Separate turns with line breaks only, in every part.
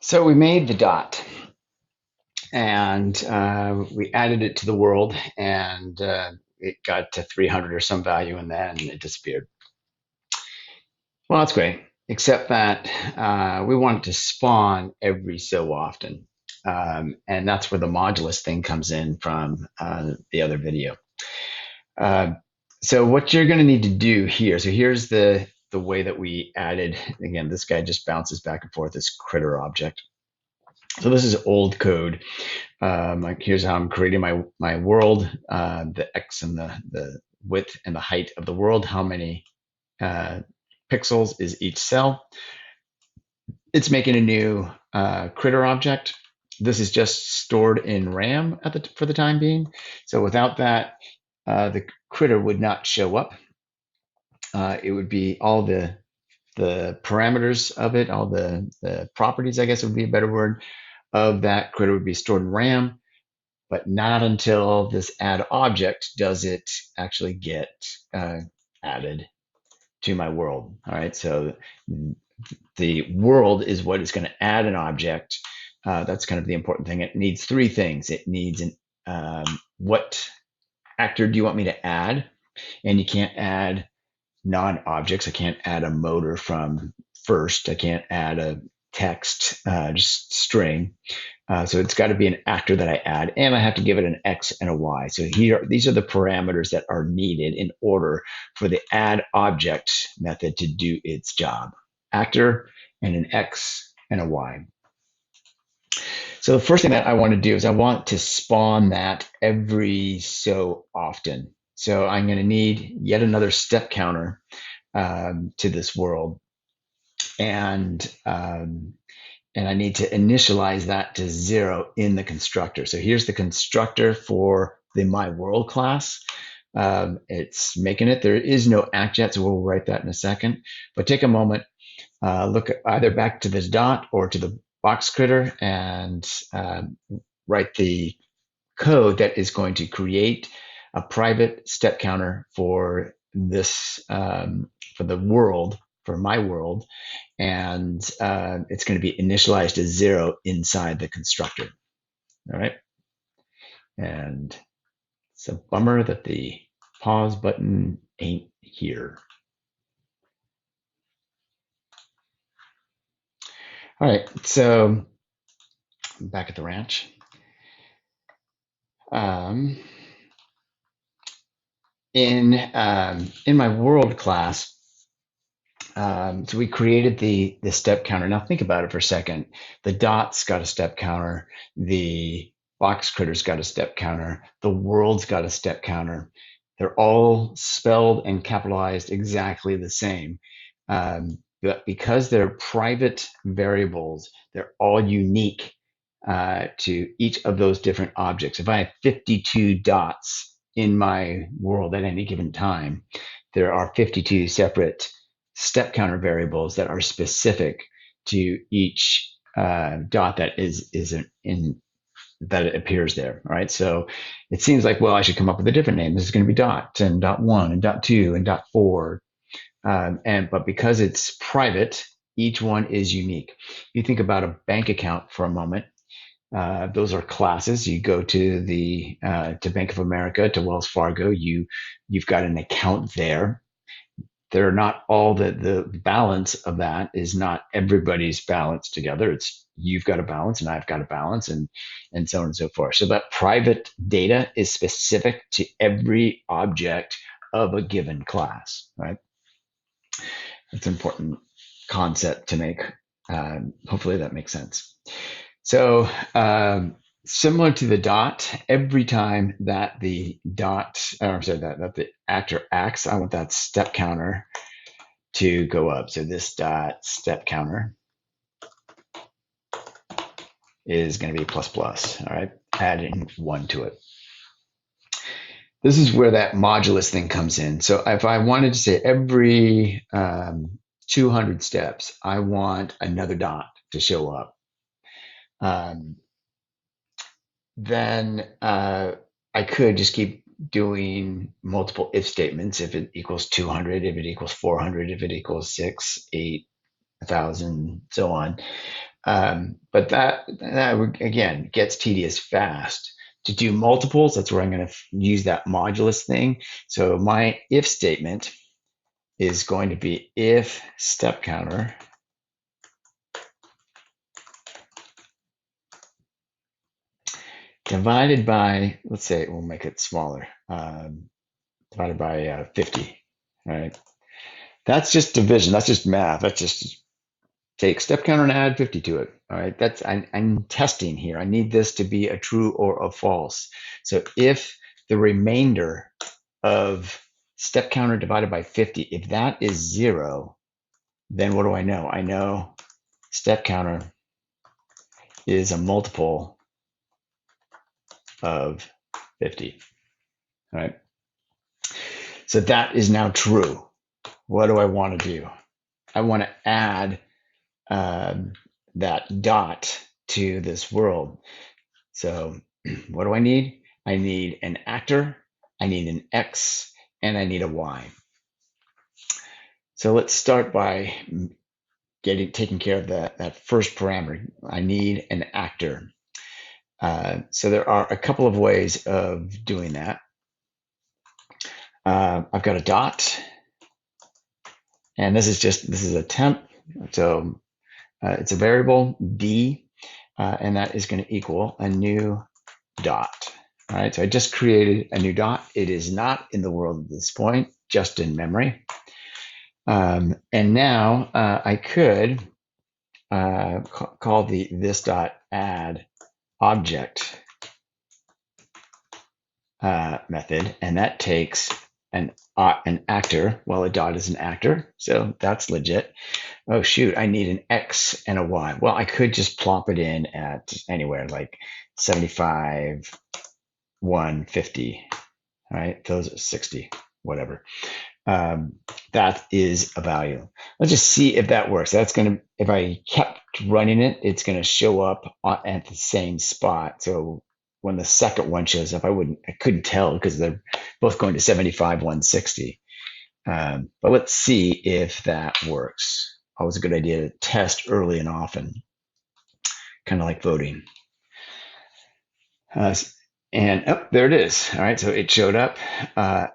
So we made the dot and we added it to the world and it got to 300 or some value in that and it disappeared. Well, that's great, except that we want it to spawn every so often. And that's where the modulus thing comes in from the other video. Uh, so what you're going to need to do here, so here's the way that we added, again, this guy just bounces back and forth, this critter object. So this is old code. Like here's how I'm creating my world, the x and the width and the height of the world. How many uh, pixels is each cell? It's making a new critter object. This is just stored in RAM for the time being. So without that, the critter would not show up. It would be all the parameters of it, all the properties, I guess would be a better word, of that critter would be stored in RAM, but not until this add object does it actually get added to my world. All right, so the world is what is going to add an object. That's kind of the important thing. It needs three things. It needs what actor do you want me to add? And you can't add non-objects. I can't add a motor from first. I can't add a text, just string. So it's got to be an actor that I add, and I have to give it an X and a Y. So these are the parameters that are needed in order for the add object method to do its job. Actor and an X and a Y. So the first thing that I want to do is I want to spawn that every so often. So I'm going to need yet another step counter to this world. And I need to initialize that to 0 in the constructor. So here's the constructor for the MyWorld class. It's making it. There is no act yet, so we'll write that in a second. But take a moment, look either back to this dot or to the box critter and write the code that is going to create a private step counter for this, for the world, for my world, and it's going to be initialized as 0 inside the constructor. All right. And it's a bummer that the pause button ain't here. All right. So back at the ranch. In my world class, so we created the step counter. Now think about it for a second. The dot's got a step counter. The box critter's got a step counter. The world's got a step counter. They're all spelled and capitalized exactly the same. But because they're private variables, they're all unique to each of those different objects. If I have 52 dots in my world at any given time, there are 52 separate step counter variables that are specific to each dot that is in that it appears there. All right. So it seems like, well, I should come up with a different name. This is going to be dot and dot one and dot two and dot four. But because it's private, each one is unique. You think about a bank account for a moment. Those are classes. You go to the to Bank of America, to Wells Fargo. You've got an account there. They're not all the balance of that is not everybody's balance together. It's you've got a balance and I've got a balance and so on and so forth. So that private data is specific to every object of a given class, right? It's an important concept to make. Hopefully that makes sense. So similar to the dot, every time that the dot, or I'm sorry, that the actor acts, I want that step counter to go up. So this dot step counter is going to be plus plus. All right, adding 1 to it. This is where that modulus thing comes in. So if I wanted to say every 200 steps, I want another dot to show up. Then I could just keep doing multiple if statements. If it equals 200, if it equals 400, if it equals 6, 8, 1,000, so on. But that again gets tedious fast. To do multiples, that's where I'm going to use that modulus thing. So my if statement is going to be if step counter divided by, let's say, we'll make it smaller, divided by 50, right? That's just division. That's just math. That's just take step counter and add 50 to it. All right. I'm testing here. I need this to be a true or a false. So if the remainder of step counter divided by 50, if that is 0, then what do I know? I know step counter is a multiple of 50. All right. So that is now true. What do I want to do? I want to add that dot to this world. So what do I need? I need an actor, I need an X, and I need a Y. So let's start by taking care of that first parameter. I need an actor. So there are a couple of ways of doing that. I've got a dot, and this is a temp. So it's a variable D, and that is going to equal a new dot. All right, so I just created a new dot. It is not in the world at this point, just in memory. And now I could call the this dot add object method, and that takes an actor. Well, a dot is an actor, so that's legit. Oh shoot, I need an X and a Y. Well, I could just plop it in at anywhere like 75, 150. All right, those are 60, whatever. That is a value. Let's just see if that works. That's going to, if I kept running it, it's going to show up at the same spot. So when the second one shows up, I couldn't tell because they're both going to 75, 160. But let's see if that works. Always a good idea to test early and often, kind of like voting. And oh, there it is. All right, so it showed up.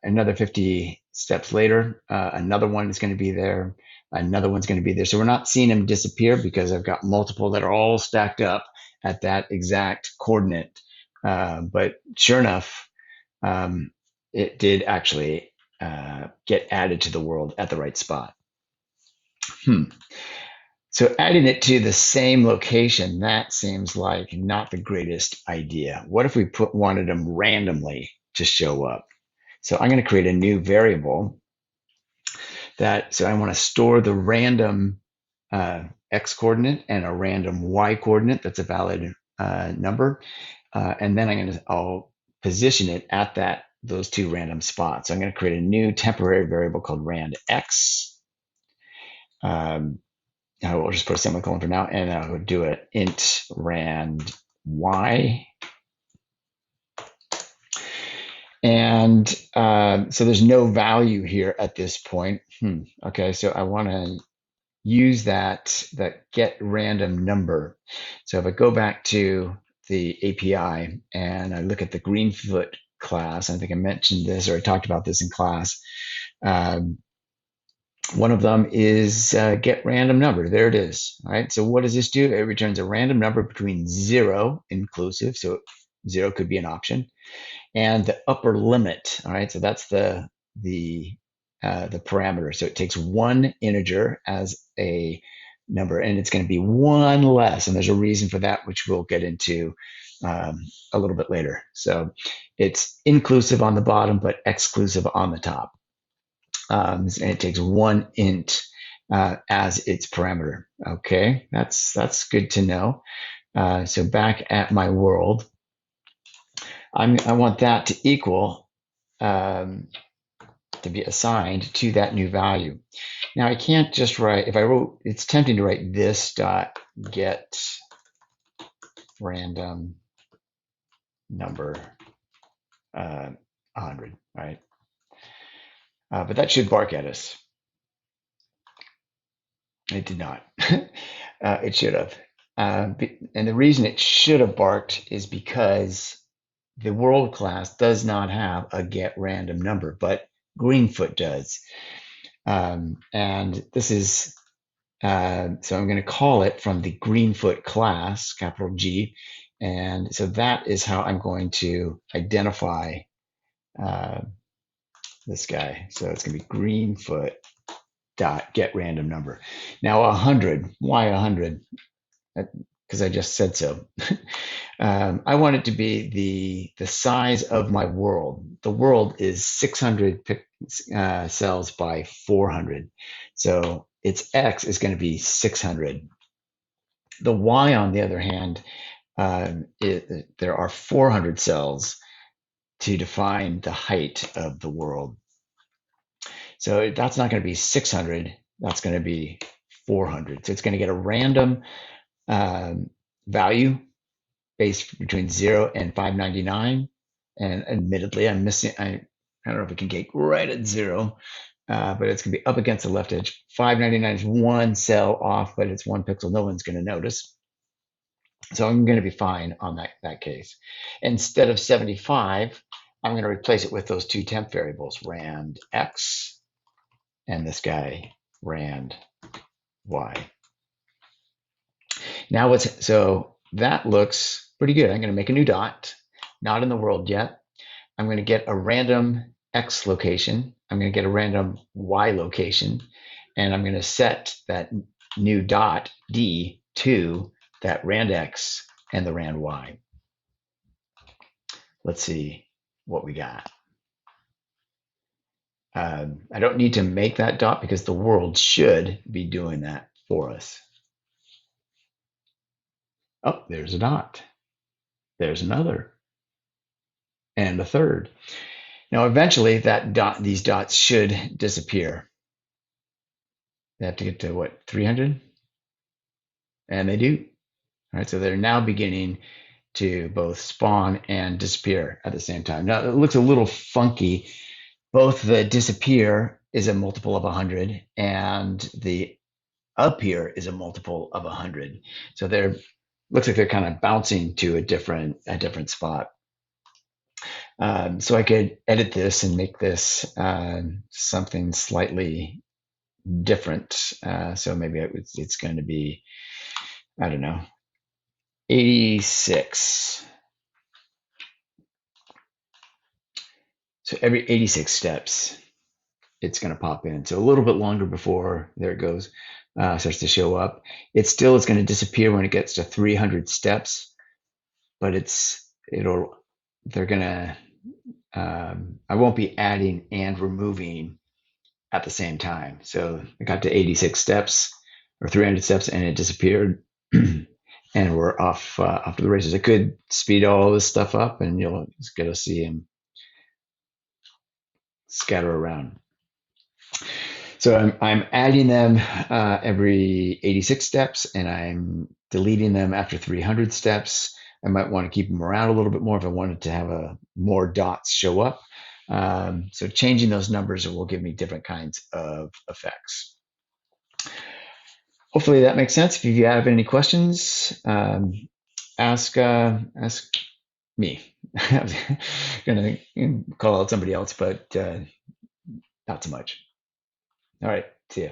Another 50 steps later, another one is going to be there. Another one's going to be there. So we're not seeing them disappear because I've got multiple that are all stacked up at that exact coordinate. But sure enough, it did actually get added to the world at the right spot. So adding it to the same location, that seems like not the greatest idea. What if we wanted them randomly to show up? So I'm going to create a new variable so I want to store the random X coordinate and a random Y coordinate that's a valid number. And then I'll position it at those two random spots. So I'm going to create a new temporary variable called rand X. We'll just put a semicolon for now, and I'll do it int rand Y. And so there's no value here at this point. Okay, so I want to use that get random number. So if I go back to the API and I look at the Greenfoot class, I think I mentioned this or I talked about this in class. One of them is get random number. There it is. All right. So what does this do? It returns a random number between 0 inclusive. So 0 could be an option, and the upper limit. All right. So that's the parameter. So it takes one integer as a number, and it's going to be one less. And there's a reason for that, which we'll get into a little bit later. So it's inclusive on the bottom, but exclusive on the top. And it takes one int as its parameter. Okay, that's good to know. So back at my world, I want that to equal to be assigned to that new value. Now I can't just write, if I wrote, it's tempting to write this dot get random number 100, right? But that should bark at us. It did not. It should have. And the reason it should have barked is because the world class does not have a get random number, but Greenfoot does. And this is, so I'm going to call it from the Greenfoot class, capital G. And so that is how I'm going to identify uh, this guy. So it's going to be Greenfoot dot get random number. Now 100, why 100? Because I just said so. I want it to be the size of my world. The world is 600 cells by 400. So its X is going to be 600. The Y, on the other hand, there are 400 cells to define the height of the world. So that's not going to be 600. That's going to be 400. So it's going to get a random value based between 0 and 599. And admittedly, I'm missing, I don't know if we can get right at 0, but it's going to be up against the left edge. 599 is one cell off, but it's one pixel. No one's going to notice. So I'm going to be fine on that case. Instead of 75, I'm going to replace it with those two temp variables, rand x, and this guy, rand y. Now so that looks pretty good. I'm going to make a new dot, not in the world yet. I'm going to get a random x location. I'm going to get a random y location, and I'm going to set that new dot d to that rand x and the rand y. Let's see what we got. I don't need to make that dot because the world should be doing that for us. Oh, there's a dot. There's another. And a third. Now, eventually, these dots should disappear. They have to get to what, 300? And they do. All right, so they're now beginning to both spawn and disappear at the same time. Now, it looks a little funky. Both the disappear is a multiple of 100, and the up here is a multiple of 100. So they're looks like they're kind of bouncing to a different spot. So I could edit this and make this something slightly different. So maybe it's going to be, I don't know, 86. So every 86 steps, it's going to pop in. So a little bit longer before, there it goes, starts to show up. It still is going to disappear when it gets to 300 steps, but they're going to, I won't be adding and removing at the same time. So I got to 86 steps or 300 steps and it disappeared. And we're off to the races. I could speed all this stuff up and you'll just get to see him scatter around. So I'm adding them every 86 steps, and I'm deleting them after 300 steps. I might want to keep them around a little bit more if I wanted to have more dots show up. So changing those numbers will give me different kinds of effects. Hopefully that makes sense. If you have any questions, ask me. I'm gonna call out somebody else, but not so much. All right, see ya.